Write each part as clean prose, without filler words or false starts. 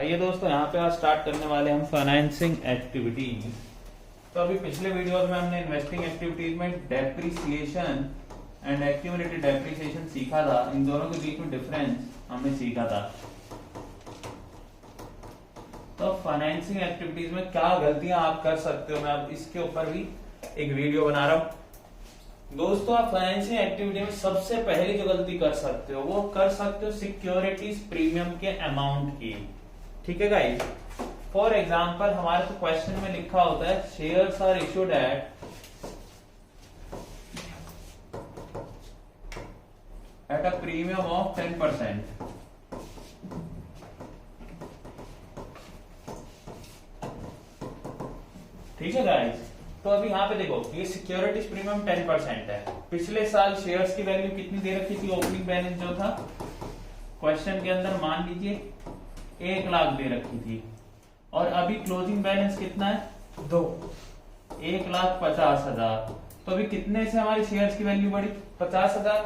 आइए दोस्तों, यहाँ पे आज स्टार्ट करने वाले हम फाइनेंसिंग एक्टिविटीज। तो अभी पिछले वीडियोस में हमने इन्वेस्टिंग एक्टिविटीज में डेप्रिसिएशन एंड एक्यूमुलेटेड डेप्रिसिएशन सीखा था। इन दोनों के बीच में डिफरेंस हमने सीखा था। तो फाइनेंसिंग एक्टिविटीज में क्या गलतियां आप कर सकते हो, मैं अब इसके ऊपर भी एक वीडियो बना रहा हूं। दोस्तों, आप फाइनेंसिंग एक्टिविटी में सबसे पहली जो गलती कर सकते हो वो कर सकते हो सिक्योरिटीज प्रीमियम के अमाउंट की। ठीक है गाइस, फॉर एग्जांपल हमारे तो क्वेश्चन में लिखा होता है shares are issued at a premium of 10%। ठीक है गाइस, तो अभी यहाँ पे देखो, ये सिक्योरिटीज प्रीमियम 10% है। पिछले साल शेयर्स की वैल्यू कितनी दे रखी थी? ओपनिंग बैलेंस जो था क्वेश्चन के अंदर मान लीजिए 1 लाख दे रखी थी, और अभी क्लोजिंग बैलेंस कितना है? 1,50,000। तो अभी कितने से हमारी शेयर्स की वैल्यू बढ़ी? 50,000।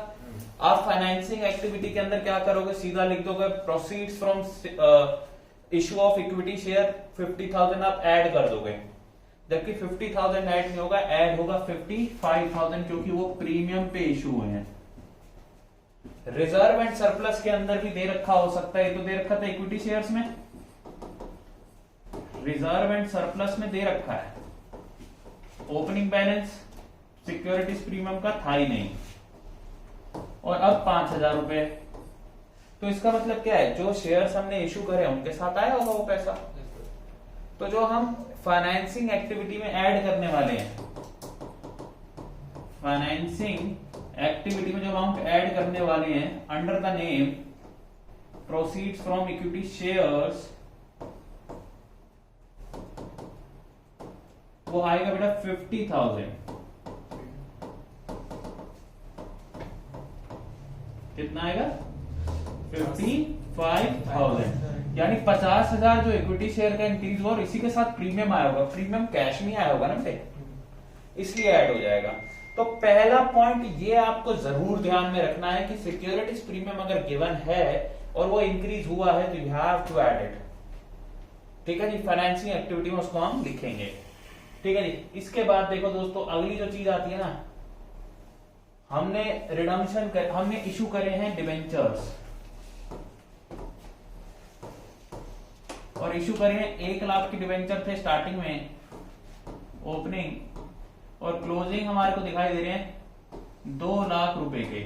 आप फाइनेंसिंग एक्टिविटी के अंदर क्या करोगे? सीधा लिख दोगे proceeds from issue of equity share 50,000 आप ऐड कर दोगे, जबकि 50,000 ऐड नहीं होगा, ऐड होगा 55,000, क्योंकि वो प्रीमियम पे इशू हुए हैं। रिजर्व एंड सरप्लस के अंदर भी दे रखा हो सकता है, तो दे रखा था इक्विटी शेयर्स में, रिजर्व एंड सरप्लस में दे रखा है। ओपनिंग बैलेंस सिक्योरिटीज प्रीमियम का था ही नहीं, और अब 5,000 रुपए। तो इसका मतलब क्या है? जो शेयर्स हमने इशू करे उनके साथ आया होगा वो पैसा। तो जो हम फाइनेंसिंग एक्टिविटी में ऐड करने वाले हैं, फाइनेंसिंग एक्टिविटी में जो अमाउंट ऐड करने वाले हैं under the name proceeds from equity shares, वो आएगा बेटा 50,000। कितना आएगा? 55,000। यानी 50,000 जो इक्विटी शेयर का इंक्रीज हुआ और इसी के साथ प्रीमियम आया होगा। प्रीमियम कैश में आया होगा ना बेटे, इसलिए ऐड हो जाएगा। तो पहला पॉइंट ये आपको जरूर ध्यान में रखना है कि सिक्योरिटीज प्रीमियम अगर गिवन है और वो इंक्रीज हुआ है तो you have to add it. ठीक है जी, फाइनेंसिंग एक्टिविटी में उसको हम लिखेंगे। ठीक है जी। इसके बाद देखो दोस्तों, अगली जो चीज आती है ना, हमने हमने इशू करे हैं डिबेंचर्स, और इशू करे हैं 1 लाख की डिबेंचर थे स्टार्टिंग में ओपनिंग, और क्लोजिंग हमारे को दिखाई दे रहे हैं 2 लाख रुपए के,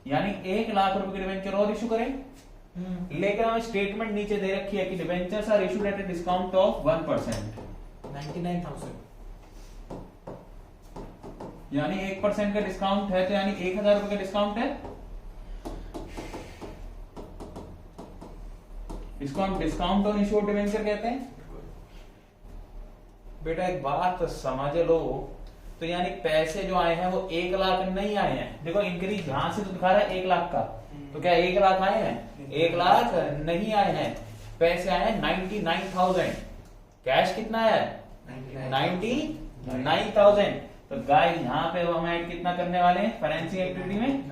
यानी 1 लाख रुपए के डिबेंचर और इशू करें। लेकिन हमें स्टेटमेंट नीचे दे रखी है कि debentures are issued at a discount of 1%, 99,000, यानी 1% का डिस्काउंट है, तो यानी 1,000 रुपए का डिस्काउंट है। इसको हम डिस्काउंट ऑन इशू डिबेंचर कहते हैं। बेटा एक बात समझ लो, तो यानी पैसे जो आए हैं वो 1 लाख नहीं आए हैं। देखो इंक्रीज यहां से तो दिखा रहा है 1 लाख का, तो क्या 1 लाख आए हैं? 1 लाख नहीं आए हैं, पैसे आए हैं 99,000। कैश कितना है? 99,000। तो गाइस यहाँ पे हम ऐड कितना करने वाले हैं फाइनेंसिंग एक्टिविटी में?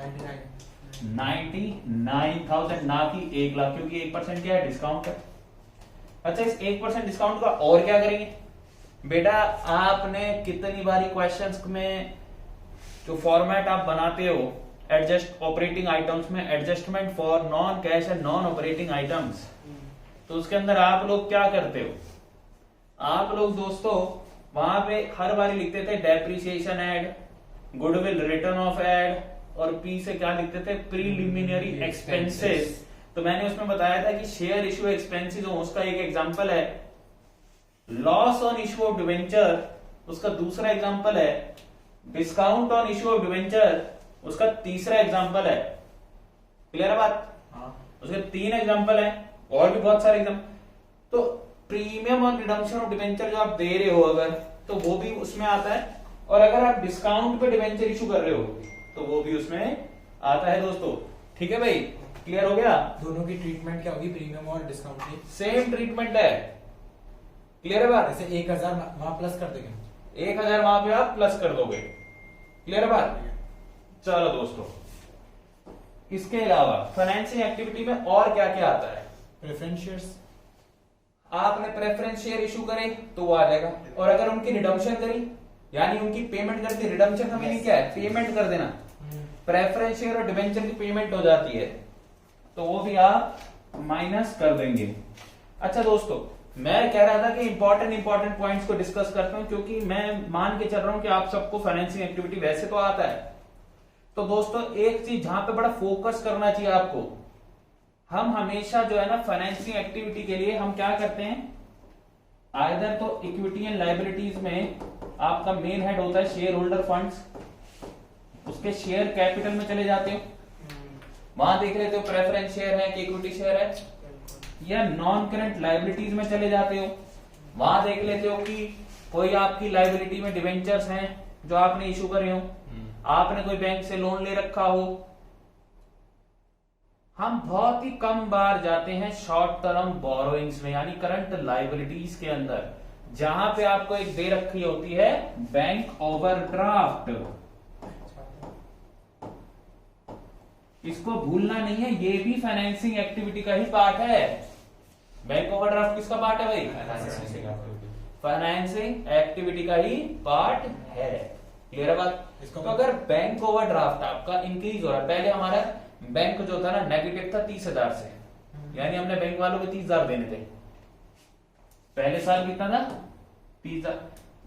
99,000, ना कि 1 लाख, क्योंकि 1% क्या है? डिस्काउंट है। अच्छा, इस 1% डिस्काउंट का और क्या करेंगे? बेटा आपने कितनी बारी क्वेश्चंस में जो फॉर्मेट आप बनाते हो एडजस्ट ऑपरेटिंग आइटम्स में, adjustment for non cash and non operating items, तो उसके अंदर आप लोग क्या करते हो? आप लोग दोस्तों वहां पे हर बारी लिखते थे depreciation add, goodwill return of add, और पी से क्या लिखते थे? Preliminary expenses. तो मैंने उसमें बताया था कि शेयर इशू एक्सपेंसेस हो, उसका एक एग्जांपल है loss on issue of debenture, उसका दूसरा एग्जांपल है discount on issue of debenture, उसका तीसरा एग्जांपल है। क्लियर है बात? उसके 3 एग्जांपल है, और भी बहुत सारे एग्जांपल। तो प्रीमियम और रिडम्पशन ऑफ डिवेंचर जो आप दे रहे हो अगर, तो वो भी उसमें आता है, और अगर आप डिस्काउंट पे डिवेंचर इशू कर रहे हो तो वो भी उसमें आता है दोस्तों। ठीक है भाई, क्लियर हो गया? दोनों की ट्रीटमेंट क्या होगी? प्रीमियम और डिस्काउंट की सेम ट्रीटमेंट है। क्लियर है बात? जैसे 1,000 वहां प्लस कर देंगे, 1,000 वहां पे आप प्लस कर दोगे। क्लियर है बात? चलो दोस्तों, इसके अलावा फाइनेंसिंग एक्टिविटी में और क्या क्या आता है? प्रेफरेंस शेयर्स, आपने प्रेफरेंस शेयर इशू करे तो वो आ जाएगा, और अगर उनकी रिडम्पशन करी यानी उनकी पेमेंट कर दी, रिडम्पशन का मीनिंग क्या है, पेमेंट कर देना, प्रेफरेंस शेयर और डिबेंचर की पेमेंट हो जाती है तो वो भी आप माइनस कर देंगे। अच्छा दोस्तों, मैं कह रहा था कि इंपॉर्टेंट पॉइंट्स को डिस्कस करता हूं, क्योंकि मैं मान के चल रहा हूं कि आप सबको फाइनेंसिंग एक्टिविटी वैसे तो आता है। तो दोस्तों एक चीज जहां पे बड़ा फोकस करना चाहिए आपको, हम हमेशा जो है ना फाइनेंसिंग एक्टिविटी के लिए हम क्या करते हैं, आइदर तो इक्विटी एंड लायबिलिटीज में आपका मेन हेड होता है शेयर होल्डर फंड्स, उसके शेयर कैपिटल में चले जाते हो, वहां देख लेते हो प्रेफरेंस शेयर है कि इक्विटी शेयर है, या नॉन करंट लायबिलिटीज में चले जाते हो, वहां देख लेते हो कि कोई आपकी लायबिलिटी में डिवेंचर्स हैं जो आपने इशू करे हो, आपने कोई बैंक से लोन ले रखा हो। हम बहुत ही कम बार जाते हैं शॉर्ट टर्म बोरोइंग्स में यानी करंट लायबिलिटीज के अंदर, जहां पे आपको एक दे रखी होती है बैंक ओवरड्राफ्ट। इसको भूलना नहीं है, ये भी फाइनेंसिंग एक्टिविटी का ही पार्ट है। बैंक ओवरड्राफ्ट किसका पार्ट है भाई, फाइनेंसिंग एक्टिविटी का ही पार्ट है। क्लियर है बात। तो अगर बैंक ओवरड्राफ्ट आपका इंक्रीज हो रहा है, पहले हमारा बैंक जो था ना नेगेटिव था 30,000 से, यानी हमने बैंक वालों को 30,000 देने थे, पहले साल कितना था 30,000,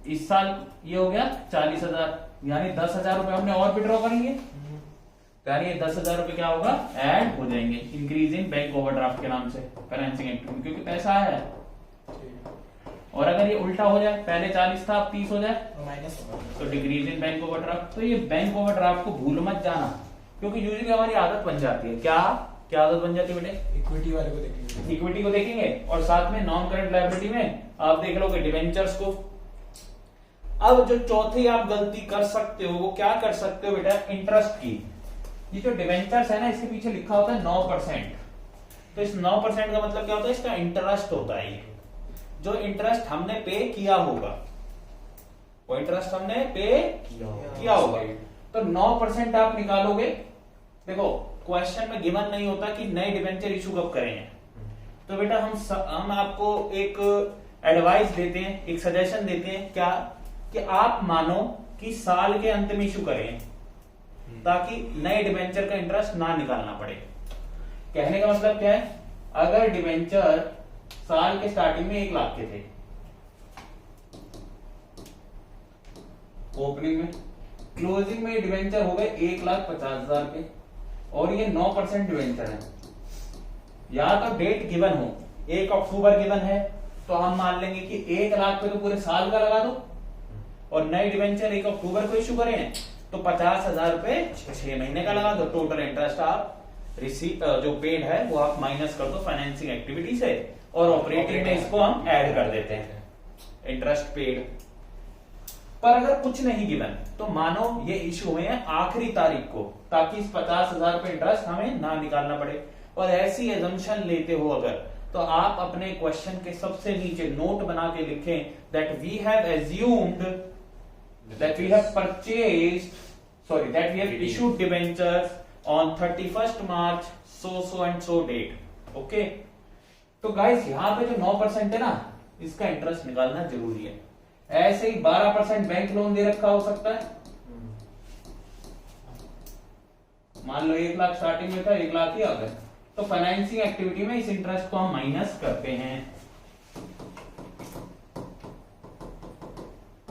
इस साल ये हो गया 40,000, यानी 10,000 रुपए हमने और विड्रॉ करेंगे, यानी ये 10,000 रुपए क्या होगा ऐड हो जाएंगे इंक्रीज इन बैंक ओवरड्राफ्ट के नाम से फाइनेंसिंग एक्टिविटी, क्योंकि पैसा आया है। और अगर ये उल्टा हो जाए, पहले 40 था अब 30 हो जाए माइनस, तो डिक्रीज इन बैंक ओवरड्राफ्ट। तो ये बैंक ओवरड्राफ्ट को भूल मत जाना, क्योंकि यूजुअली हमारी आदत बन जाती है, क्या आदत बन जाती है बेटे, इक्विटी वाले को देखेंगे, इक्विटी को देखेंगे और साथ में नॉन करंट लायबिलिटी में आप देख लोगे डिवेंचर्स को। अब जो चौथी आप गलती कर सकते हो वो क्या कर सकते हो बेटा, इंटरेस्ट की। ये जो डिवेंचर्स है ना, इसके पीछे लिखा होता है 9%, तो इस 9% का मतलब क्या होता है, इसका इंटरेस्ट होता है। ये जो इंटरेस्ट हमने पे किया होगा, वो इंटरेस्ट हमने पे किया होगा, तो 9% आप निकालोगे। देखो क्वेश्चन में गिवन नहीं होता कि नए डिवेंचर इशू कब करेंगे, तो बेटा हम आपको एक एडवाइस देते हैं, एक सजेशन देते हैं, क्या कि आप मानो कि साल के अंत में इशू करें, ताकि नए डिवेंचर का इंटरेस्ट ना निकालना पड़े। कहने का मतलब क्या है, अगर डिवेंचर साल के स्टार्टिंग में 1 लाख के थे, ओपनिंग में, क्लोजिंग में डिवेंचर हो गए 1,50,000 के, और ये 9% डिवेंचर है, या तो डेट गिवन हो 1 अक्टूबर गिवन है, तो हम मान लेंगे कि 1 लाख पे तो पूरे साल का लगा दो, और नए डिवेंचर 1 अक्टूबर को इशू करें तो 50,000 रुपए 6 महीने का लगा दो। टोटल इंटरेस्ट आप जो पेड है वो आप माइनस कर दो फाइनेंसिंग एक्टिविटी से, और ऑपरेटिंग में इसको हम ऐड कर देते हैं इंटरेस्ट पेड। पर अगर कुछ नहीं गिवन तो मानो ये इशू हुए हैं आखिरी तारीख को, ताकि इस 50,000 रुपए इंटरेस्ट हमें ना निकालना पड़े, और ऐसी एजम्पशन लेते हो अगर, तो आप अपने क्वेश्चन के सबसे नीचे नोट बना के लिखें that we have assumed that we have issued debentures on 31st March so and so date. Okay? तो गाइस यहाँ पे जो 9% है ना, इसका इंटरेस्ट निकालना जरूरी है। ऐसे ही 12% बैंक लोन दे रखा हो सकता है, मान लो 1 लाख स्टार्टिंग में था, 1 लाख ही आ गए, तो फाइनेंसिंग एक्टिविटी में इस इंटरेस्ट को हम माइनस करते हैं।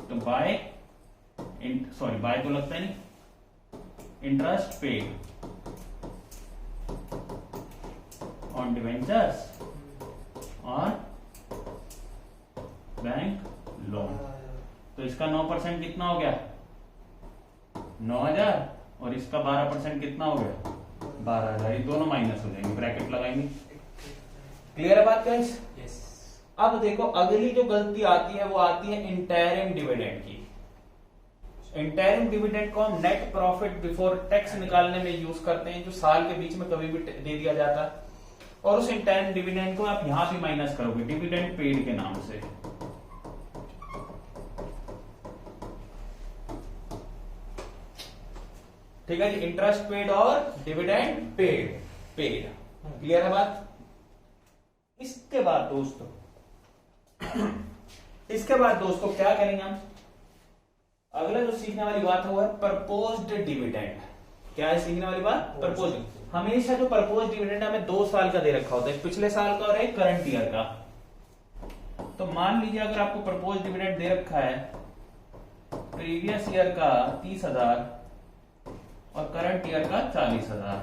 तो बाय तो लगता है नहीं, इंटरेस्ट पेड ऑन डिवेंचर्स और बैंक लोन, तो इसका 9% कितना हो गया 9,000, और इसका 12% कितना हो गया 12,000, ये दोनों माइनस हो जाएंगे, ब्रैकेट लगाएंगे। क्लियर है बात गाइस? यस। अब देखो अगली जो गलती आती है वो आती है इंटरिम डिविडेंड की। इंटरिम डिविडेंड को हम नेट प्रॉफिट बिफोर टैक्स निकालने में यूज करते हैं, जो साल के बीच में कभी भी दे दिया जाता है, और उस इंटरिम डिविडेंड को आप यहां भी माइनस करोगे डिविडेंड पेड के नाम से। ठीक है जी, इंटरेस्ट पेड और डिविडेंड पेड। क्लियर है बात? इसके बाद दोस्तों इसके बाद दोस्तों क्या करेंगे हम, अगला जो सीखने वाली बात है वो है प्रपोज्ड डिविडेंड। क्या है सीखने वाली बात? प्रपोज। हमेशा जो प्रपोज डिविडेंड हमें 2 साल का दे रखा होता है, पिछले साल का और एक करंट ईयर का। तो मान लीजिए अगर आपको प्रपोज डिविडेंड दे रखा है प्रीवियस ईयर का 30,000 और करंट ईयर का 40,000,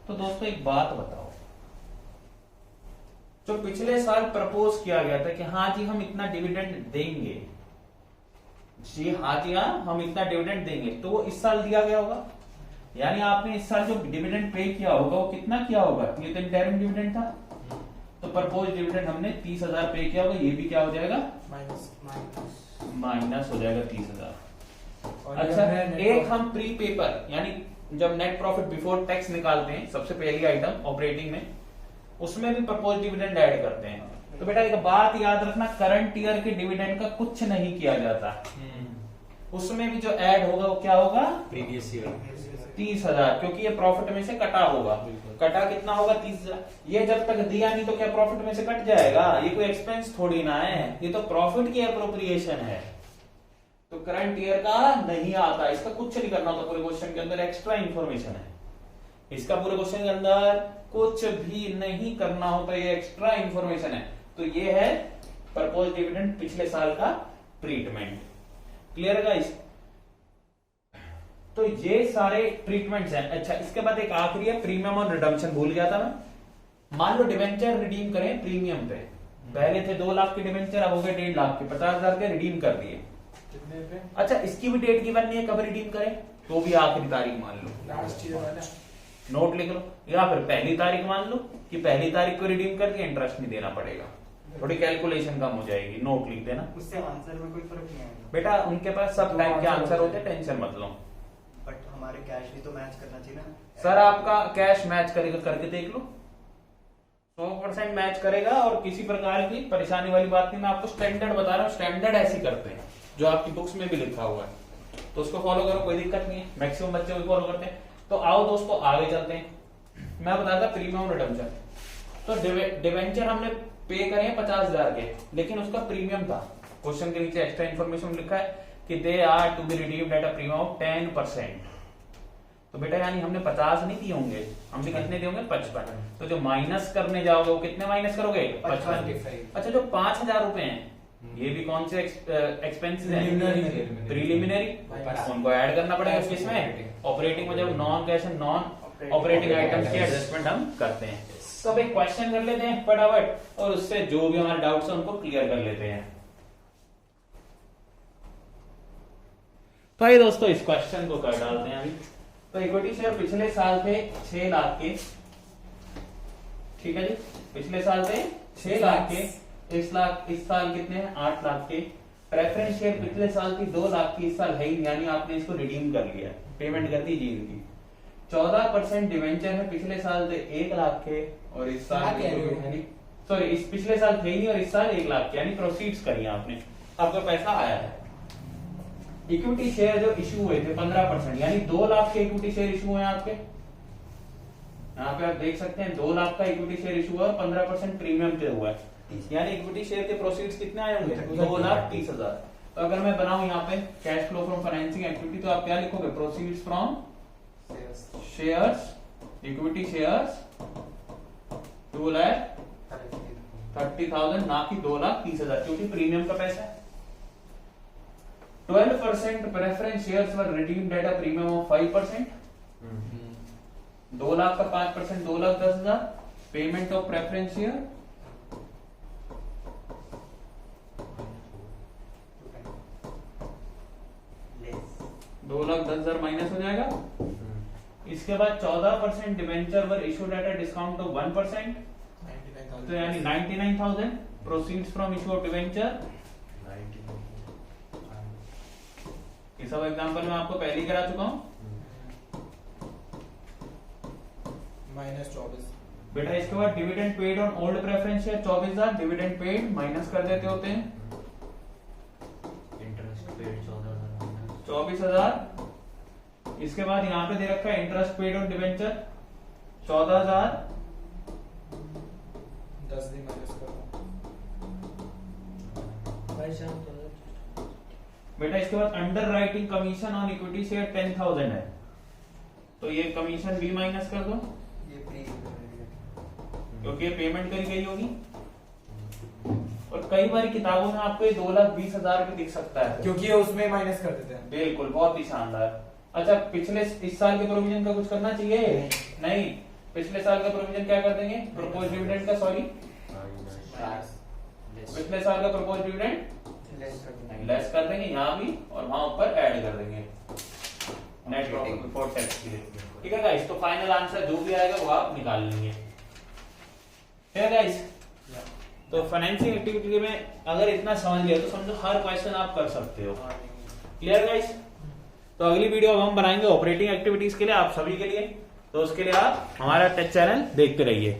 तो दोस्तों एक बात बताओ, जो पिछले साल प्रपोज किया गया था कि हाँ जी हम इतना डिविडेंड देंगे, जी हाँ जी हाँ हम इतना डिविडेंड देंगे, तो वो इस साल दिया गया होगा। यानी आपने इस साल जो डिविडेंड पे किया होगा वो कितना किया होगा? ये तो इंटरिम डिविडेंड था, तो प्रपोज डिविडेंड हमने 30,000 पे किया होगा, ये भी क्या हो जाएगा? माइनस हो जाएगा 30,000। अच्छा, एक हम प्री पेपर यानी जब नेट प्रॉफिट बिफोर टैक्स निकालते हैं, सबसे पहली आइटम ऑपरेटिंग में, उसमें भी प्रपोज डिविडेंड ऐड करते हैं। तो बेटा एक बात याद रखना, करंट ईयर के डिविडेंड का कुछ नहीं किया जाता, उसमें भी जो ऐड होगा वो क्या होगा? प्रीवियस ईयर 30,000, क्योंकि ये प्रॉफिट में से कटा होगा। कटा कितना होगा? 30,000। ये जब तक दिया नहीं तो क्या प्रॉफिट में से कट जाएगा? ये कोई एक्सपेंस थोड़ी ना है, ये तो प्रॉफिट की अप्रोप्रिएशन है, तो करंट ईयर का नहीं आता, इसका कुछ नहीं करना होता। पूरे क्वेश्चन के अंदर एक्स्ट्रा इंफॉर्मेशन है, इसका पूरे क्वेश्चन के अंदर कुछ भी नहीं करना होता, ये एक्स्ट्रा इंफॉर्मेशन है। तो ये है प्रपोज डिविडेंड पिछले साल का ट्रीटमेंट। क्लियर है गाइस? तो ये सारे ट्रीटमेंट्स हैं। अच्छा, इसके बाद एक आखिरी है प्रीमियम और रिडम्पशन, भूल गया था मैं। मान लो डिवेंचर रिडीम करें प्रीमियम पे, पहले थे 2 लाख के डिवेंचर, अब हो गए 1.5 लाख के, 50,000 के रिडीम कर दिए। कितने पे? अच्छा, इसकी भी डेट गिवन नहीं है कब रिडीम करें, तो भी आखिरी तारीख मान लो, लास्ट ईयर वाला नोट लिख लो, या फिर पहली तारीख मान लो कि पहली तारीख को रिडीम कर दिया, इंटरेस्ट नहीं देना पड़ेगा, थोड़ी कैलकुलेशन कम हो जाएगी, नोट लिख देना। उससे आंसर में कोई फर्क नहीं आएगा बेटा उनके पास सब टाइप के आंसर होते हैं, टेंशन मत लो। बट हमारे कैश भी तो मैच करना चाहिए ना सर आपका कैश मैच करेगा, करके देख लो, 100% मैच करेगा, और किसी प्रकार की परेशानी वाली बात नहीं। मैं आपको स्टैंडर्ड बता रहा हूँ, स्टैंडर्ड ऐसे करते हैं जो आपकी बुक्स में भी लिखा हुआ है, तो उसको फॉलो करो, कोई दिक्कत नहीं है, मैक्सिमम बच्चे भी फॉलो करते हैं। तो आओ दोस्तों आगे चलते हैं। मैं बताता प्रीमियम रिडम्पशन। तो डिवेंचर हमने पे करे 50,000 के, लेकिन उसका प्रीमियम था, क्वेश्चन के नीचे एक्स्ट्रा इन्फॉर्मेशन लिखा है कि they are to be redeemed at a premium of 10%। तो बेटा यानी हमने 50 नहीं दिए होंगे, हमने कितने दिए होंगे? 55। तो जो माइनस करने जाओगे वो कितने माइनस करोगे? 55। अच्छा, जो 5,000 रुपए हैं ये भी कौन से एक्सपेंसेस हैं? प्रीलिमिनरी, उनको ऐड करना पड़ेगा किसमें? ऑपरेटिंग में। जब non cash and non operating items की एडजस्टमेंट हम करते हैं। तो अब एक क्वेश्चन कर लेते हैं फटाफट, और उससे जो भी हमारे डाउट्स हैं उनको क्लियर कर लेते हैं। तो आइए दोस्तों इस क्वेश्चन को कर डालते हैं अभी। तो इक्विटी शेयर पिछले साल थे 6 लाख के, ठीक है जी, पिछले साल थे 6 लाख के, इस साल कितने हैं? 8 लाख के। प्रेफरेंस शेयर पिछले साल थी 2 लाख की, इस साल है ही, यानी आपने इसको रिडीम कर लिया, पेमेंट कर दी जी इनकी। 14% डिवेंचर है, पिछले साल थे 1 लाख के, और इस साल सॉरी इस पिछले साल थे ही नहीं, और इस साल 1 लाख के, यानी प्रोसीड्स करी आपने, आपका पैसा आया है। इक्विटी शेयर जो इश्यू हुए थे 15%, यानी 2 लाख के इक्विटी शेयर इश्यू हुए आपके, यहाँ पे आप देख सकते हैं 2 लाख का इक्विटी शेयर इश्यू हुआ, 15% प्रीमियम पे हुआ है, यानी इक्विटी शेयर के प्रोसीड्स कितने आए होंगे? 2,30,000। तो अगर मैं बनाऊं यहाँ पे cash flow from financing activity, तो आप क्या लिखोगे? Proceeds from shares, equity shares 2,30,000, ना कि 2,30,000, क्योंकि प्रीमियम का पैसा है। 12% preference shares were redeemed at a premium of 5%। 2 lakh का 5% 2,10,000, payment of preference share 2,10,000 minus हो जाएगा। इसके बाद 14% debenture were issued at a discount of 1%, तो यानी 99,000 proceeds from issue of debenture. ये सब एग्जांपल मैं आपको पहले ही करा चुका हूं। -24 बेटा इसके बाद dividend paid on old preference share 24,000, dividend paid minus कर देते होते हैं, इंटरेस्ट पेड 14,000। 24,000। इसके बाद यहाँ पे दे रखा है इंटरेस्ट पेड ऑन डिवेंचर 14,000, 10 दिन माइनस करो, बेटा इसके बाद under writing commission on equity share 10,000 है, तो ये कमीशन भी माइनस कर दो ये प्री क्योंकि ये पेमेंट करी गई होगी। और कई बार किताबों में आपको ये 2,20,000 भी दिख सकता है, क्योंकि ये उसमें माइनस कर देते हैं। बिल्कुल, बहुत ही शानदार। अच्छा, पिछले इस साल के प्रोविजन का कुछ करना चाहिए? नहीं। पिछले साल का प्रोविजन क्या कर देंगे? प्रपोज डिविडेंड का, सॉरी पिछले साल का प्रपोज डिविडेंड लेस कर देंगे। लेस कर देंगे यहाँ भी, और वहां ऊपर ऐड कर देंगे नेट प्रॉफिट बिफोर टैक्स के लिए। ठीक है गाइस, तो फाइनल आंसर जो भी आएगा वो आप निकाल लेंगे। ठीक है गाइस, तो फाइनेंसिंग एक्टिविटी में अगर इतना समझ लिया तो समझो हर क्वेश्चन आप कर सकते हो। Clear guys? तो अगली वीडियो अब हम बनाएंगे ऑपरेटिंग एक्टिविटीज के लिए, आप सभी के लिए। तो उसके लिए आप हमारा टेक चैनल देखते रहिए।